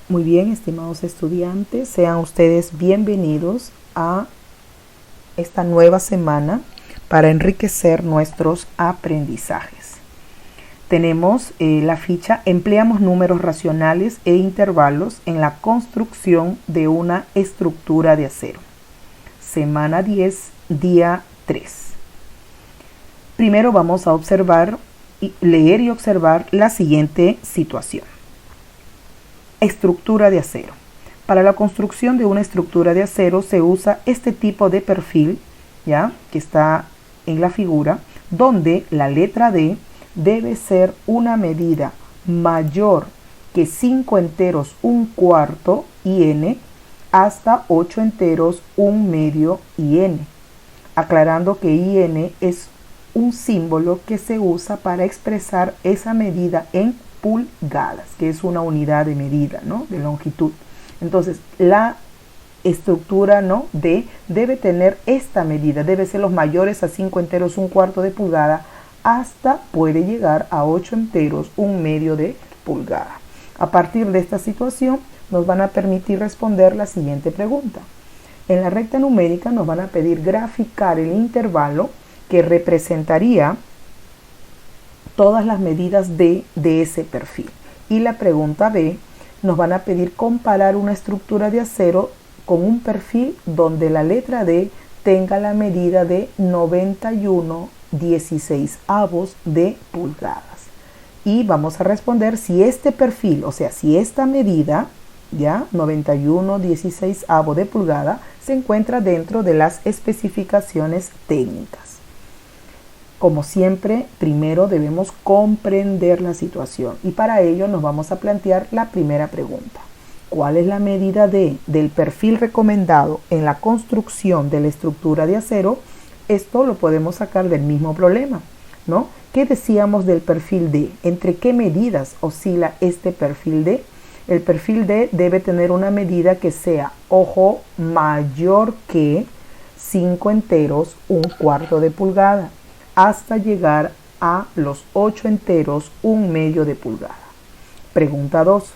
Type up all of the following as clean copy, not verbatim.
Muy bien, estimados estudiantes, sean ustedes bienvenidos a esta nueva semana para enriquecer nuestros aprendizajes. Tenemos la ficha Empleamos números racionales e intervalos en la construcción de una estructura de acero. Semana 10, día 3. Primero vamos a leer y observar la siguiente situación. Estructura de acero. Para la construcción de una estructura de acero se usa este tipo de perfil, ¿ya? Que está en la figura, donde la letra D debe ser una medida mayor que 5 enteros 1/4 y n hasta 8 enteros 1/2 y n, aclarando que IN es un símbolo que se usa para expresar esa medida en pulgadas, que es una unidad de medida, ¿no? De longitud. Entonces, la estructura, ¿no? debe tener esta medida, debe ser los mayores a 5 enteros 1/4 de pulgada hasta puede llegar a 8 enteros 1/2 de pulgada. A partir de esta situación nos van a permitir responder la siguiente pregunta. En la recta numérica nos van a pedir graficar el intervalo que representaría todas las medidas de ese perfil. Y la pregunta B, nos van a pedir comparar una estructura de acero con un perfil donde la letra D tenga la medida de 91/16 de pulgadas. Y vamos a responder si este perfil, o sea, si esta medida, ya 91/16 de pulgada, se encuentra dentro de las especificaciones técnicas. Como siempre, primero debemos comprender la situación y para ello nos vamos a plantear la primera pregunta. ¿Cuál es la medida del perfil recomendado en la construcción de la estructura de acero? Esto lo podemos sacar del mismo problema, ¿no? ¿Qué decíamos del perfil D? ¿Entre qué medidas oscila este perfil D? El perfil D debe tener una medida que sea, ojo, mayor que 5 enteros 1/4 de pulgada, hasta llegar a los 8 enteros 1/2 de pulgada. Pregunta 2.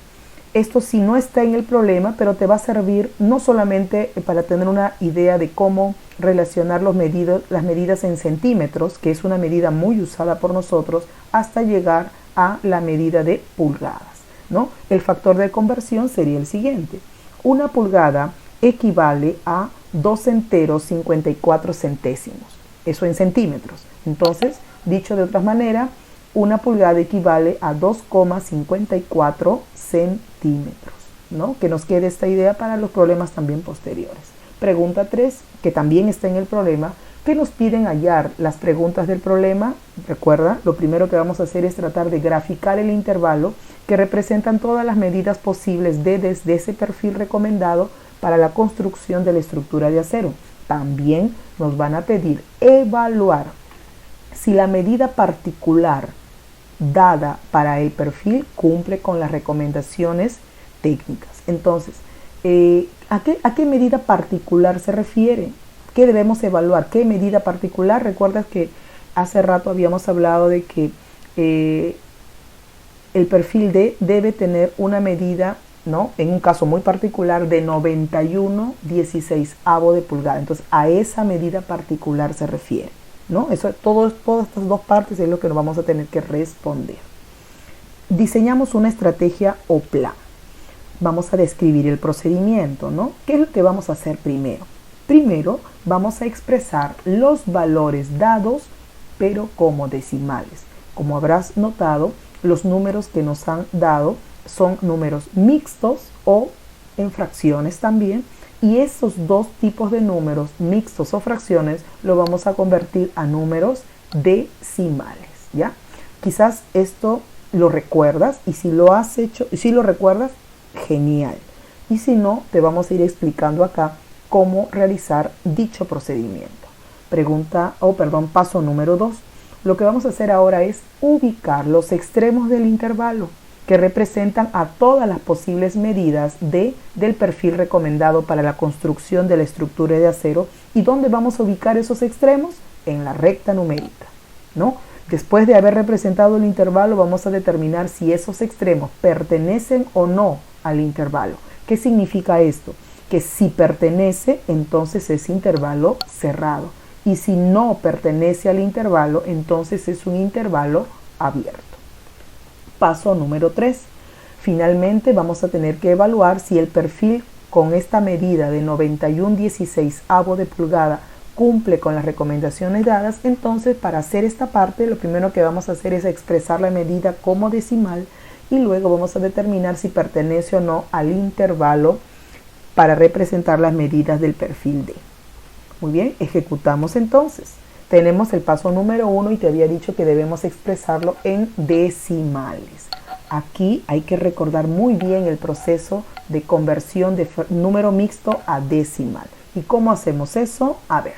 Esto sí no está en el problema, pero te va a servir no solamente para tener una idea de cómo relacionar las medidas en centímetros, que es una medida muy usada por nosotros, hasta llegar a la medida de pulgadas, ¿no? El factor de conversión sería el siguiente. Una pulgada equivale a 2 enteros 54 centésimos. Eso en centímetros. Entonces, dicho de otra manera, una pulgada equivale a 2,54 centímetros, ¿no? Que nos quede esta idea para los problemas también posteriores. Pregunta 3, que también está en el problema, que nos piden hallar las preguntas del problema. Recuerda, lo primero que vamos a hacer es tratar de graficar el intervalo que representan todas las medidas posibles desde ese perfil recomendado para la construcción de la estructura de acero. También nos van a pedir evaluar si la medida particular dada para el perfil cumple con las recomendaciones técnicas. Entonces, ¿a qué medida particular se refiere? ¿Qué debemos evaluar? ¿Qué medida particular? Recuerdas que hace rato habíamos hablado de que el perfil D debe tener una medida, ¿no? En un caso muy particular de 91/16 de pulgada. Entonces, a esa medida particular se refiere, ¿no? Todas estas dos partes es lo que nos vamos a tener que responder. Diseñamos una estrategia o plan. Vamos a describir el procedimiento, ¿no? ¿Qué es lo que vamos a hacer primero? Primero vamos a expresar los valores dados, pero como decimales. Como habrás notado, los números que nos han dado son números mixtos o en fracciones también, y esos dos tipos de números mixtos o fracciones lo vamos a convertir a números decimales, ¿ya? Quizás esto lo recuerdas, y si lo has hecho, si lo recuerdas, genial. Y si no, te vamos a ir explicando acá cómo realizar dicho procedimiento. Paso número 2. Lo que vamos a hacer ahora es ubicar los extremos del intervalo que representan a todas las posibles medidas del perfil recomendado para la construcción de la estructura de acero. ¿Y dónde vamos a ubicar esos extremos? En la recta numérica, ¿no? Después de haber representado el intervalo, vamos a determinar si esos extremos pertenecen o no al intervalo. ¿Qué significa esto? Que si pertenece, entonces es intervalo cerrado. Y si no pertenece al intervalo, entonces es un intervalo abierto. Paso número 3. Finalmente vamos a tener que evaluar si el perfil con esta medida de 91/16 de pulgada cumple con las recomendaciones dadas. Entonces, para hacer esta parte, lo primero que vamos a hacer es expresar la medida como decimal y luego vamos a determinar si pertenece o no al intervalo para representar las medidas del perfil D. Muy bien, ejecutamos entonces. Tenemos el paso número 1 y te había dicho que debemos expresarlo en decimales. Aquí hay que recordar muy bien el proceso de conversión de número mixto a decimal. ¿Y cómo hacemos eso? A ver,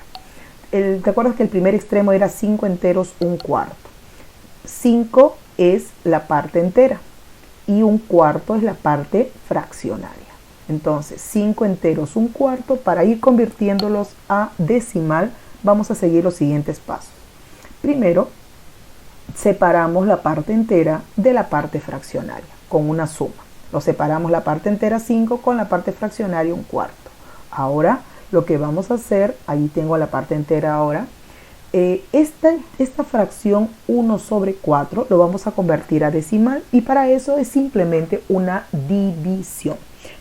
¿te acuerdas que el primer extremo era 5 enteros, 1/4? 5 es la parte entera y 1/4 es la parte fraccionaria. Entonces, 5 enteros, 1/4, para ir convirtiéndolos a decimal, vamos a seguir los siguientes pasos. Primero, separamos la parte entera de la parte fraccionaria con una suma. Lo separamos la parte entera 5 con la parte fraccionaria 1/4. Ahora lo que vamos a hacer, ahí tengo la parte entera ahora, esta fracción 1/4 lo vamos a convertir a decimal y para eso es simplemente una división.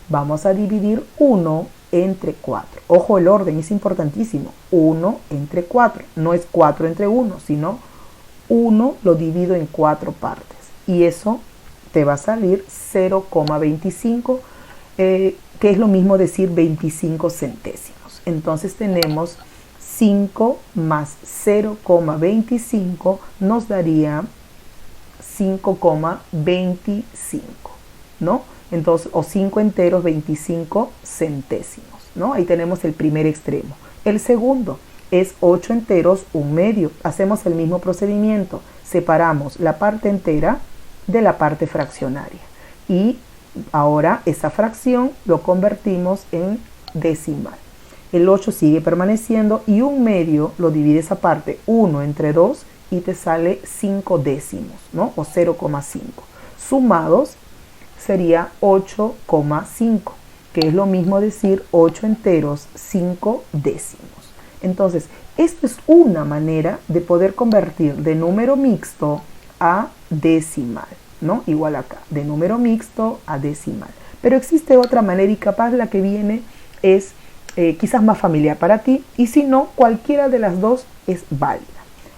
Vamos a dividir 1 entre 4. Ojo, el orden es importantísimo. 1 entre 4. No es 4 entre 1, sino 1 lo divido en 4 partes. Y eso te va a salir 0,25, que es lo mismo decir 25 centésimos. Entonces tenemos 5 más 0,25 nos daría 5,25, ¿no? Entonces, o 5 enteros, 25 centésimos, ¿no? Ahí tenemos el primer extremo. El segundo es 8 enteros, 1/2. Hacemos el mismo procedimiento. Separamos la parte entera de la parte fraccionaria. Y ahora esa fracción lo convertimos en decimal. El 8 sigue permaneciendo y 1/2 lo divides aparte 1 entre 2 y te sale 5 décimos, ¿no? O 0,5. Sumados sería 8,5, que es lo mismo decir 8 enteros, 5 décimos. Entonces, esto es una manera de poder convertir de número mixto a decimal, ¿no? Igual acá, de número mixto a decimal. Pero existe otra manera y capaz la que viene es quizás más familiar para ti y si no, cualquiera de las dos es válida.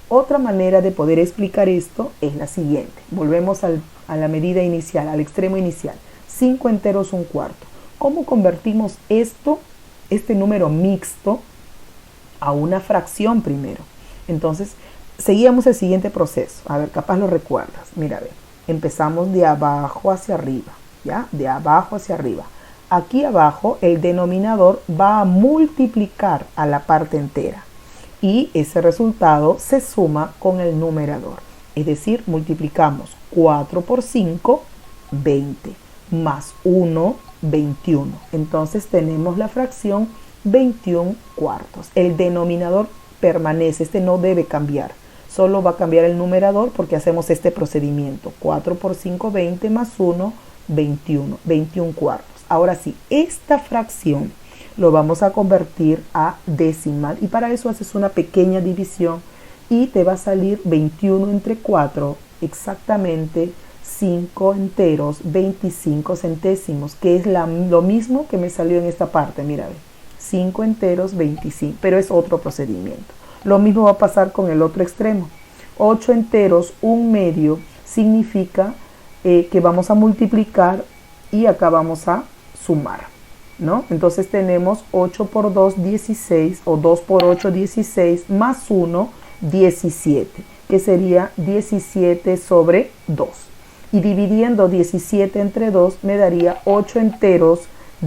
Otra manera de poder explicar esto es la siguiente. Volvemos a la medida inicial, al extremo inicial. 5 enteros, 1/4. ¿Cómo convertimos este número mixto, a una fracción primero? Entonces, seguíamos el siguiente proceso. A ver, capaz lo recuerdas. Mira, a ver, empezamos de abajo hacia arriba, ¿ya? De abajo hacia arriba. Aquí abajo el denominador va a multiplicar a la parte entera y ese resultado se suma con el numerador. Es decir, multiplicamos 4 por 5, 20, más 1, 21. Entonces tenemos la fracción 21/4. El denominador permanece, este no debe cambiar. Solo va a cambiar el numerador porque hacemos este procedimiento. 4 por 5, 20, más 1, 21, 21/4. Ahora sí, esta fracción lo vamos a convertir a decimal y para eso haces una pequeña división y te va a salir 21 entre 4, exactamente 5 enteros, 25 centésimos, que es lo mismo que me salió en esta parte. Mira, 5 enteros, 25, pero es otro procedimiento. Lo mismo va a pasar con el otro extremo. 8 enteros, 1/2 significa que vamos a multiplicar y acá vamos a sumar, ¿no? Entonces tenemos 8 por 2, 16, o 2 por 8, 16, más 1, 17, que sería 17 sobre 2. Y dividiendo 17 entre 2 me daría 8 enteros,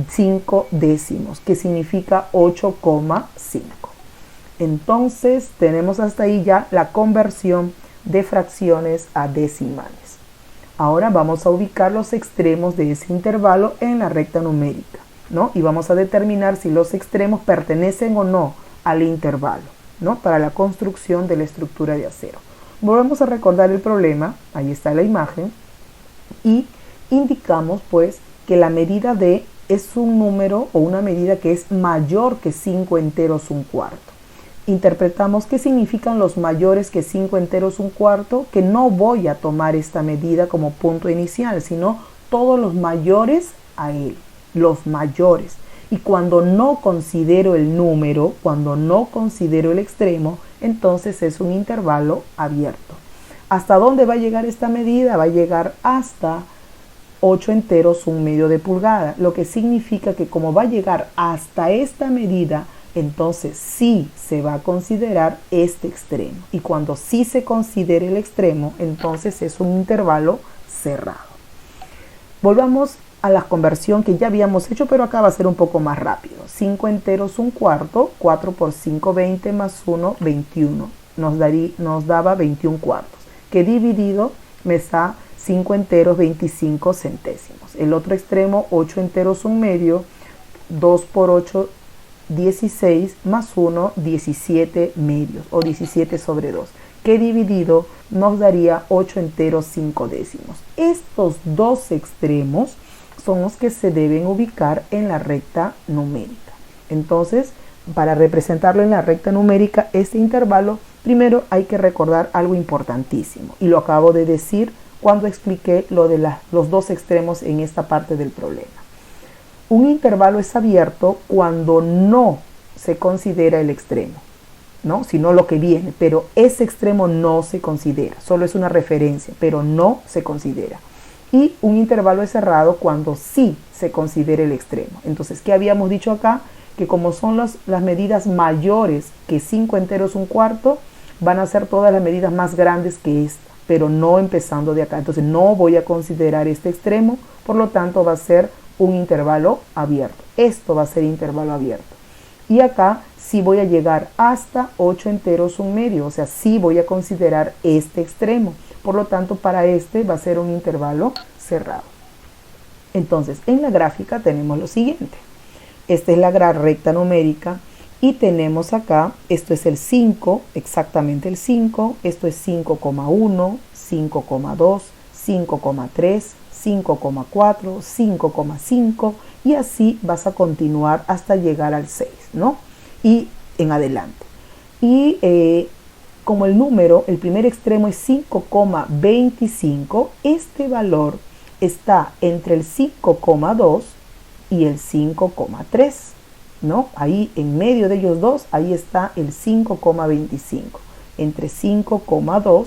5 décimos, que significa 8,5. Entonces tenemos hasta ahí ya la conversión de fracciones a decimales. Ahora vamos a ubicar los extremos de ese intervalo en la recta numérica, ¿no? Y vamos a determinar si los extremos pertenecen o no al intervalo, ¿no? Para la construcción de la estructura de acero. Volvemos a recordar el problema, ahí está la imagen, y indicamos pues que la medida D es un número o una medida que es mayor que 5 enteros un cuarto. Interpretamos qué significan los mayores que 5 enteros un cuarto, que no voy a tomar esta medida como punto inicial, sino todos los mayores a él, los mayores. Y cuando no considero el número, cuando no considero el extremo, entonces es un intervalo abierto. ¿Hasta dónde va a llegar esta medida? Va a llegar hasta 8 enteros un medio de pulgada, lo que significa que como va a llegar hasta esta medida, entonces sí se va a considerar este extremo. Y cuando sí se considere el extremo, entonces es un intervalo cerrado. Volvamos a la conversión que ya habíamos hecho, pero acá va a ser un poco más rápido. 5 enteros un cuarto, 4 por 5, 20 más 1, 21. Nos daba 21 cuartos, que dividido me da 5 enteros, 25 centésimos. El otro extremo, 8 enteros un medio, 2 por 8, 16 más 1, 17 medios o 17 sobre 2, que dividido nos daría 8 enteros 5 décimos. Estos dos extremos son los que se deben ubicar en la recta numérica. Entonces, para representarlo en la recta numérica, este intervalo, primero hay que recordar algo importantísimo, y lo acabo de decir cuando expliqué lo de los dos extremos en esta parte del problema. Un intervalo es abierto cuando no se considera el extremo, ¿no? Sino lo que viene, pero ese extremo no se considera, solo es una referencia, pero no se considera. Y un intervalo es cerrado cuando sí se considera el extremo. Entonces, ¿qué habíamos dicho acá? Que como son las medidas mayores que 5 enteros un cuarto, van a ser todas las medidas más grandes que esta, pero no empezando de acá. Entonces no voy a considerar este extremo, por lo tanto va a ser un intervalo abierto. Esto va a ser intervalo abierto. Y acá sí voy a llegar hasta 8 enteros un medio, o sea, sí voy a considerar este extremo. Por lo tanto, para este va a ser un intervalo cerrado. Entonces, en la gráfica tenemos lo siguiente. Esta es la recta numérica y tenemos acá, esto es el 5, exactamente el 5, esto es 5,1, 5,2, 5,3, 5,4, 5,5 y así vas a continuar hasta llegar al 6, ¿no? Y en adelante. Y como el número, el primer extremo es 5,25, este valor está entre el 5,2 y el 5,3, ¿no? Ahí en medio de ellos dos, ahí está el 5,25, entre 5,2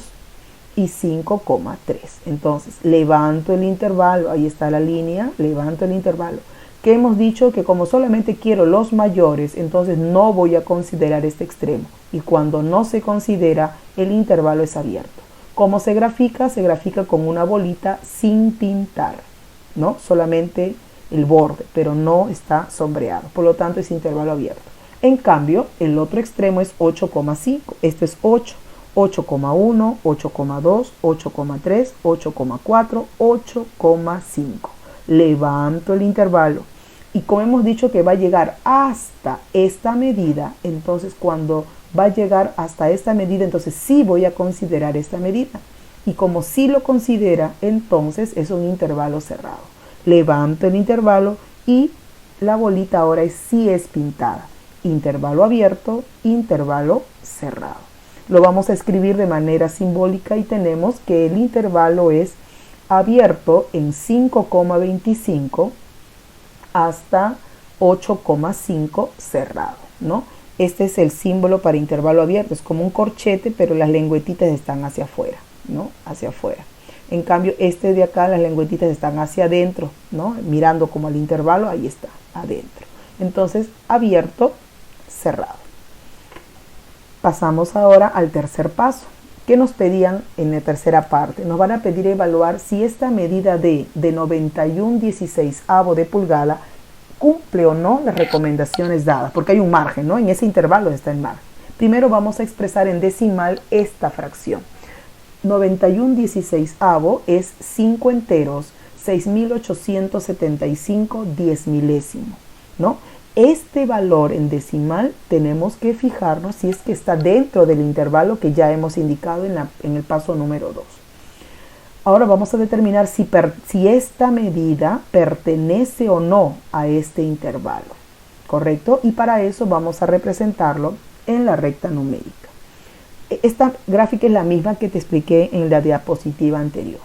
y 5,3. Entonces, levanto el intervalo, ahí está la línea, levanto el intervalo. Que hemos dicho que como solamente quiero los mayores, entonces no voy a considerar este extremo. Y cuando no se considera, el intervalo es abierto. ¿Cómo se grafica? Se grafica con una bolita sin pintar, ¿no? Solamente el borde, pero no está sombreado. Por lo tanto, es intervalo abierto. En cambio, el otro extremo es 8,5. Esto es 8. 8,1, 8,2, 8,3, 8,4, 8,5. Levanto el intervalo. Y como hemos dicho que va a llegar hasta esta medida, entonces cuando va a llegar hasta esta medida, entonces sí voy a considerar esta medida. Y como sí lo considera, entonces es un intervalo cerrado. Levanto el intervalo y la bolita ahora sí es pintada. Intervalo abierto, intervalo cerrado. Lo vamos a escribir de manera simbólica y tenemos que el intervalo es abierto en 5,25 hasta 8,5 cerrado, ¿no? Este es el símbolo para intervalo abierto, es como un corchete, pero las lengüetitas están hacia afuera, ¿no? Hacia afuera. En cambio, este de acá, las lengüetitas están hacia adentro, ¿no? Mirando como al intervalo, ahí está, adentro. Entonces, abierto, cerrado. Pasamos ahora al tercer paso. ¿Qué nos pedían en la tercera parte? Nos van a pedir evaluar si esta medida de 91/16 de pulgada cumple o no las recomendaciones dadas, porque hay un margen, ¿no? En ese intervalo está el margen. Primero vamos a expresar en decimal esta fracción. 91/16 es 5 enteros, 6.875 10 milésimo, ¿no? Este valor en decimal tenemos que fijarnos si es que está dentro del intervalo que ya hemos indicado en el paso número 2. Ahora vamos a determinar si esta medida pertenece o no a este intervalo, ¿correcto? Y para eso vamos a representarlo en la recta numérica. Esta gráfica es la misma que te expliqué en la diapositiva anterior,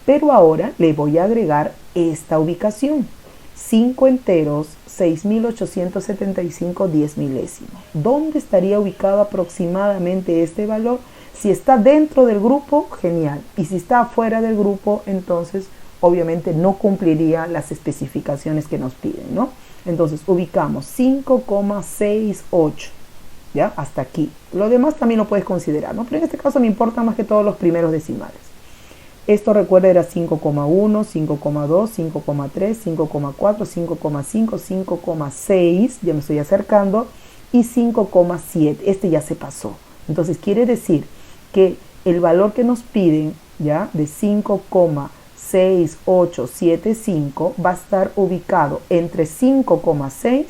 pero ahora le voy a agregar esta ubicación: 5 enteros, 6.875 10 milésimos. ¿Dónde estaría ubicado aproximadamente este valor? Si está dentro del grupo, genial. Y si está fuera del grupo, entonces obviamente no cumpliría las especificaciones que nos piden, ¿no? Entonces ubicamos 5,68. ¿Ya? Hasta aquí. Lo demás también lo puedes considerar, ¿no? Pero en este caso me importan más que todos los primeros decimales. Esto, recuerda, era 5,1, 5,2, 5,3, 5,4, 5,5, 5,6, ya me estoy acercando, y 5,7. Este ya se pasó. Entonces quiere decir que el valor que nos piden, ¿ya?, de 5,6875 va a estar ubicado entre 5,6,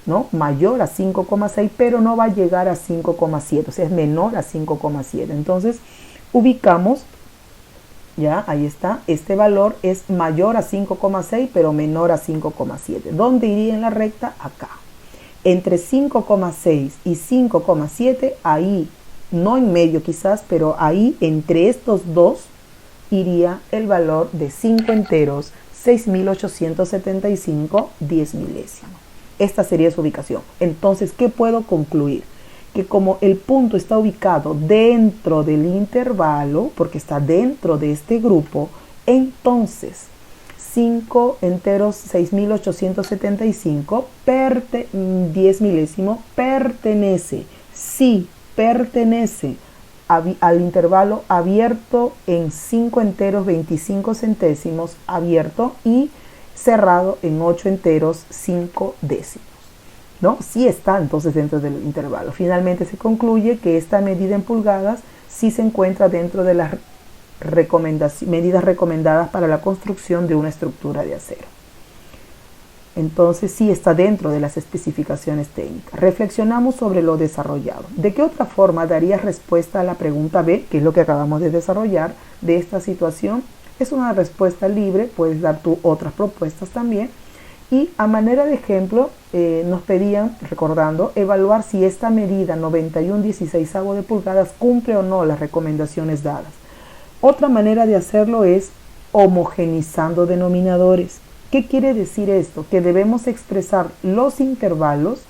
¿no?, mayor a 5,6, pero no va a llegar a 5,7, o sea, es menor a 5,7. Entonces ubicamos, ya, ahí está, este valor es mayor a 5,6, pero menor a 5,7. ¿Dónde iría en la recta? Acá. Entre 5,6 y 5,7, ahí, no en medio quizás, pero ahí entre estos dos iría el valor de 5 enteros, 6.875 10 milésimos. Esta sería su ubicación. Entonces, ¿qué puedo concluir? Que como el punto está ubicado dentro del intervalo, porque está dentro de este grupo, entonces 5 enteros 6.875 10 milésimos pertenece, sí, pertenece al intervalo abierto en 5 enteros 25 centésimos abierto y cerrado en 8 enteros 5 décimos, ¿no? Sí está entonces dentro del intervalo. Finalmente se concluye que esta medida en pulgadas sí se encuentra dentro de las medidas recomendadas para la construcción de una estructura de acero. Entonces sí está dentro de las especificaciones técnicas. Reflexionamos sobre lo desarrollado. ¿De qué otra forma darías respuesta a la pregunta B, que es lo que acabamos de desarrollar, de esta situación? Es una respuesta libre, puedes dar tú otras propuestas también. Y a manera de ejemplo, nos pedían, recordando, evaluar si esta medida 91/16 de pulgadas cumple o no las recomendaciones dadas. Otra manera de hacerlo es homogenizando denominadores. ¿Qué quiere decir esto? Que debemos expresar los intervalos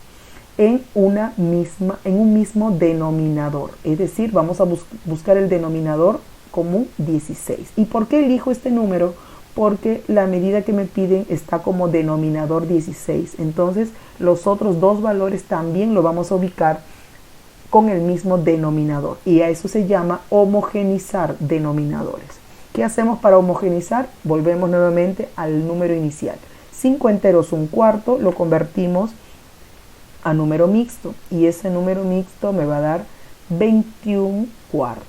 en un mismo denominador. Es decir, vamos a buscar el denominador común 16. ¿Y por qué elijo este número? Porque la medida que me piden está como denominador 16. Entonces, los otros dos valores también lo vamos a ubicar con el mismo denominador. Y a eso se llama homogenizar denominadores. ¿Qué hacemos para homogenizar? Volvemos nuevamente al número inicial. 5 enteros 1/4 lo convertimos a número mixto. Y ese número mixto me va a dar 21 cuartos.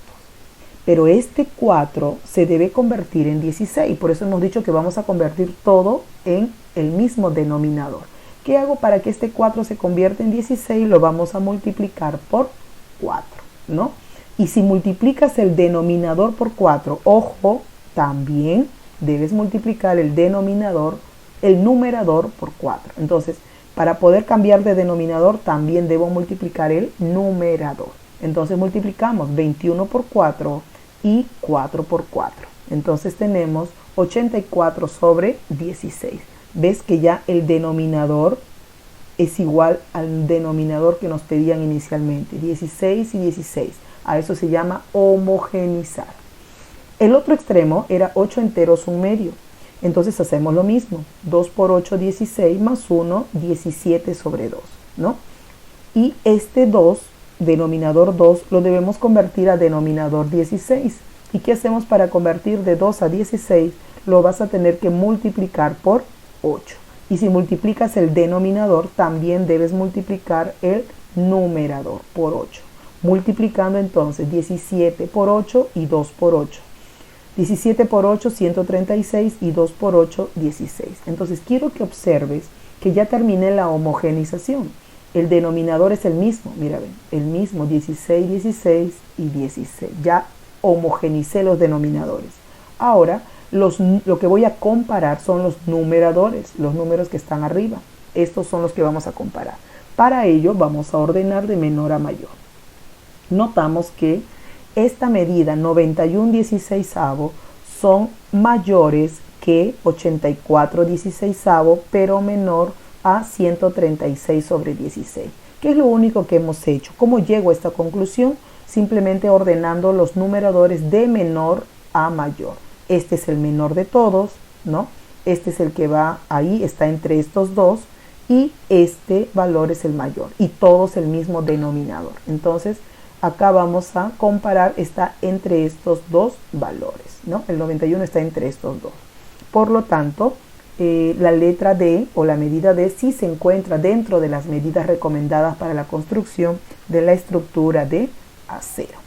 Pero este 4 se debe convertir en 16. Por eso hemos dicho que vamos a convertir todo en el mismo denominador. ¿Qué hago para que este 4 se convierta en 16? Lo vamos a multiplicar por 4, ¿no? Y si multiplicas el denominador por 4, ojo, también debes multiplicar el numerador por 4. Entonces, para poder cambiar de denominador, también debo multiplicar el numerador. Entonces multiplicamos 21 por 4 y 4 por 4. Entonces tenemos 84 sobre 16. ¿Ves que ya el denominador es igual al denominador que nos pedían inicialmente? 16 y 16. A eso se llama homogenizar. El otro extremo era 8 enteros 1/2. Entonces hacemos lo mismo. 2 por 8, 16, más 1, 17 sobre 2, ¿no? Y este 2, denominador 2, lo debemos convertir a denominador 16. ¿Y qué hacemos para convertir de 2 a 16? Lo vas a tener que multiplicar por 8. Y si multiplicas el denominador, también debes multiplicar el numerador por 8. Multiplicando entonces 17 por 8 y 2 por 8. 17 por 8, 136 y 2 por 8, 16. Entonces quiero que observes que ya terminé la homogenización. El denominador es el mismo, mira, ven, el mismo, 16, 16 y 16. Ya homogenicé los denominadores. Ahora, lo que voy a comparar son los numeradores, los números que están arriba. Estos son los que vamos a comparar. Para ello vamos a ordenar de menor a mayor. Notamos que esta medida 91/16 son mayores que 84/16, pero menor a 136/16. ¿Qué es lo único que hemos hecho? ¿Cómo llego a esta conclusión? Simplemente ordenando los numeradores de menor a mayor. Este es el menor de todos, ¿no? Este es el que va ahí, está entre estos dos, y este valor es el mayor, y todos el mismo denominador. Entonces, acá vamos a comparar, está entre estos dos valores, ¿no? El 91 está entre estos dos. Por lo tanto, la letra D o la medida D sí se encuentra dentro de las medidas recomendadas para la construcción de la estructura de acero.